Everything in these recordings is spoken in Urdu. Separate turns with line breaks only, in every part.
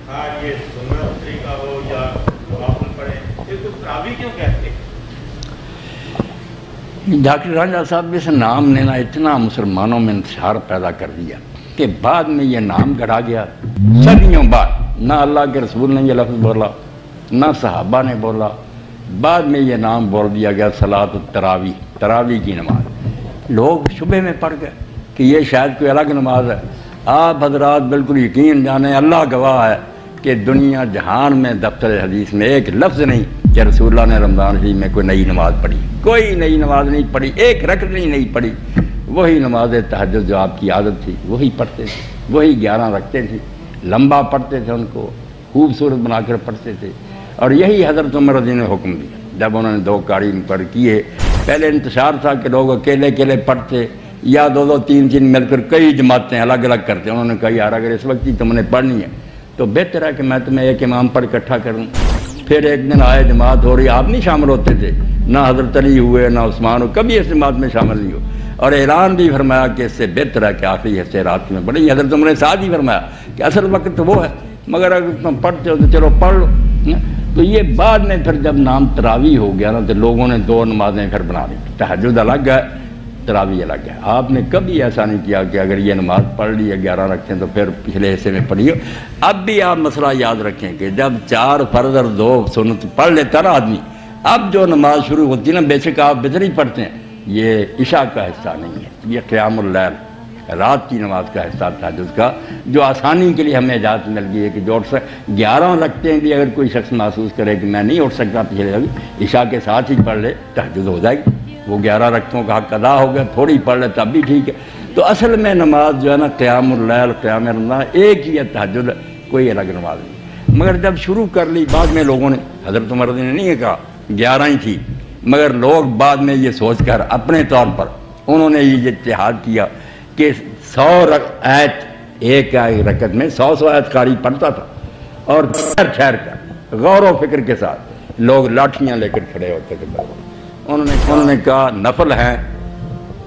ہاں یہ سنت طریقہ ہو یا نوافل پڑھیں، یہ تو تراویح کیوں کہتے ہیں؟
ڈاکٹر رانجھا صاحب اس نام نے نا اتنا مسلمانوں میں انتشار پیدا کر دیا کہ بعد میں یہ نام گڑھا گیا صدیوں بعد، نہ اللہ کے رسول نے یہ لفظ بولا نہ صحابہ نے بولا، بعد میں یہ نام بول دیا گیا صلاۃ التراویح، تراویح کی نماز۔ لوگ شبہ میں پڑ گئے کہ یہ شاید کوئی الگ نماز ہے۔ آپ حضرات بالکل یقین جانیں، اللہ گواہ ہے کہ دنیا جہان میں دفتر حدیث میں ایک لفظ نہیں کہ رسول اللہ نے رمضان شریف میں کوئی نئی نماز پڑھی، کوئی نئی نماز نہیں پڑھی، ایک رکعت نہیں پڑھی۔ وہی نماز تہجد جو آپ کی عادت تھی وہی پڑھتے تھے، وہی 11 رکھتے تھے، لمبا پڑھتے تھے، ان کو خوبصورت بنا کر پڑھتے تھے۔ اور یہی حضرت عمر رضی نے حکم دیا جب انہوں نے 2 قاری مقرر کیے۔ پہلے انتشار تھا کہ لوگ اکیلے اکیلے پڑھتے یا 2 3 مل کر کئی جماعتیں الگ الگ کرتے۔ انہوں نے کہا یار اگر اس وقت ہی تم نے پڑھنی ہے تو بہتر ہے کہ میں تمہیں ایک امام پر اکٹھا کروں۔ پھر ایک دن آئے جماعت ہو رہی، آپ نہیں شامل ہوتے تھے، نہ حضرت علی ہوئے نہ عثمان ہو، کبھی اس جماعت میں شامل نہیں ہو، اور اعلان بھی فرمایا کہ اس سے بہتر ہے کہ آخری حصے رات میں پڑھیں۔ حضرت عمر نے ساتھ ہی فرمایا کہ اصل وقت تو وہ ہے، مگر اگر تم پڑھتے ہو تو چلو پڑھ لو۔ تو یہ بعد میں پھر جب نام تراویح ہو گیا نا تو لوگوں نے 2 نمازیں پھر بنا لی، تہجد الگ ہے، تراویح الگ ہے۔ آپ نے کبھی ایسا نہیں کیا کہ اگر یہ نماز پڑھ لی ہے 11 رکھتے ہیں تو پھر پچھلے حصے میں پڑھی ہو۔ اب بھی آپ مسئلہ یاد رکھیں کہ جب 4 فرض اور 2 سنت پڑھ لیتا نا آدمی، اب جو نماز شروع ہوتی ہے نا، بے شک آپ بطری پڑھتے ہیں، یہ عشاء کا حصہ نہیں ہے، یہ قیام اللیل رات کی نماز کا حصہ تہجد کا، جو آسانی کے لیے ہمیں اجازت مل گئی ہے کہ جو اٹھ 11 رکھتے ہیں بھی اگر کوئی شخص محسوس کرے کہ میں نہیں اٹھ سکتا پچھلے عشاء کے ساتھ ہی پڑھ لے، تہجد ہو جائے گی۔ وہ 11 رکعتوں کا حق ادا ہو گیا، تھوڑی پڑھ لے تب بھی ٹھیک ہے۔ تو اصل میں نماز جو ہے نا قیام اللیل، قیام رمضان ایک ہی ہے، تہجد کوئی الگ نماز نہیں۔ مگر جب شروع کر لی بعد میں لوگوں نے، حضرت عمر نے نہیں کہا 11 ہی تھی، مگر لوگ بعد میں یہ سوچ کر اپنے طور پر انہوں نے یہ اتحاد کیا کہ 100 آیت ایک رکعت میں 100 آیت قاری پڑھتا تھا، اور ٹھہر کر غور و فکر کے ساتھ لوگ لاٹھیاں لے کر کھڑے ہوتے تھے۔ انہوں نے کہا نفل ہیں،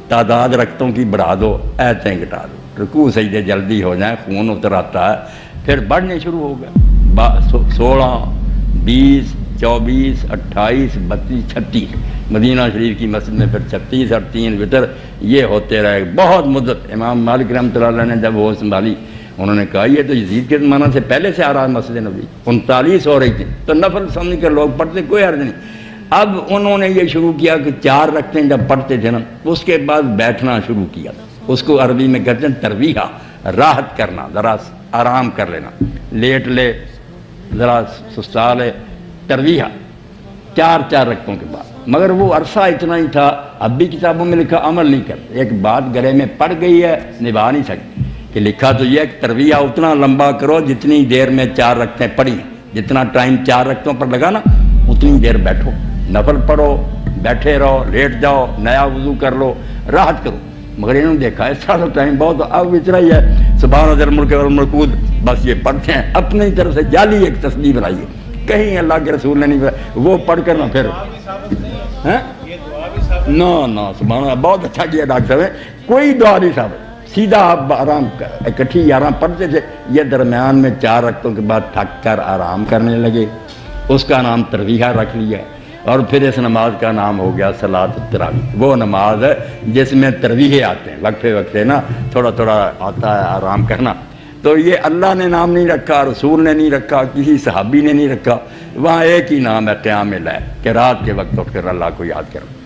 تعداد رکعتوں کی بڑھا دو، آیتیں گھٹا دو، رکوع سجدے جلدی ہو جائیں، خون اتر آتا ہے۔ پھر بڑھنے شروع ہو گئے، 16 20 24 28 32 36، مدینہ شریف کی مسجد میں پھر 36 اور 3 وتر، یہ ہوتے رہے بہت مدت۔ امام مالک رحمۃ اللہ علیہ نے جب وہ سنبھالی، انہوں نے کہا یہ تو یزید کے زمانہ سے پہلے سے آ رہا ہے، مسجد نبوی 39 ہو رہی تھی تو نفل سمجھ کر لوگ پڑھتے، کوئی حرج نہیں۔ اب انہوں نے یہ شروع کیا کہ 4 رکعتیں جب پڑھتے تھے نا، اس کے بعد بیٹھنا شروع کیا، اس کو عربی میں کہتے ہیں ترویحہ، راحت کرنا، ذرا آرام کر لینا، لیٹ لے، ذرا سستا لے، ترویحہ 4 رکعتوں کے بعد۔ مگر وہ عرصہ اتنا ہی تھا، اب بھی کتابوں میں لکھا عمل نہیں کرتے، ایک بات گلے میں پڑ گئی ہے نبھا نہیں سکتی، کہ لکھا تو یہ ہے کہ ترویحہ اتنا لمبا کرو جتنی دیر میں 4 رکعتیں پڑھی، جتنا ٹائم 4 رکعتوں پر لگا نا اتنی دیر بیٹھو، نفل پڑھو، بیٹھے رہو، لیٹ جاؤ، نیا وضو کر لو، راحت کرو۔ مگر انہوں نے دیکھا اس طرح ٹائم بہت، اب اتنا ہی ہے، سبحان ذی الملک والملکوت، بس یہ پڑھتے ہیں، اپنی طرف سے جعلی ایک تسبیح بنائیے، کہیں اللہ کے رسول نے نہیں بنایا، وہ پڑھ کر نہ پھر نہ سبحان اللہ، بہت اچھا کیا ڈاکٹر صاحب، کوئی دعا نہیں صاحب، سیدھا آپ آرام اکٹھی 11 پڑھتے تھے، یہ درمیان میں 4 رکعتوں کے بعد تھک کر آرام کرنے لگے، اس کا نام ترویحہ رکھ لیا، اور پھر اس نماز کا نام ہو گیا صلاۃ التراویح۔ وہ نماز ہے جس میں ترویحیں آتے ہیں، وقفے وقفے نا، تھوڑا تھوڑا آتا ہے آرام کرنا۔ تو یہ اللہ نے نام نہیں رکھا، رسول نے نہیں رکھا، کسی صحابی نے نہیں رکھا، وہاں ایک ہی نام ہے قیام اللیل، کہ رات کے وقت اٹھ کر اللہ کو یاد کرو۔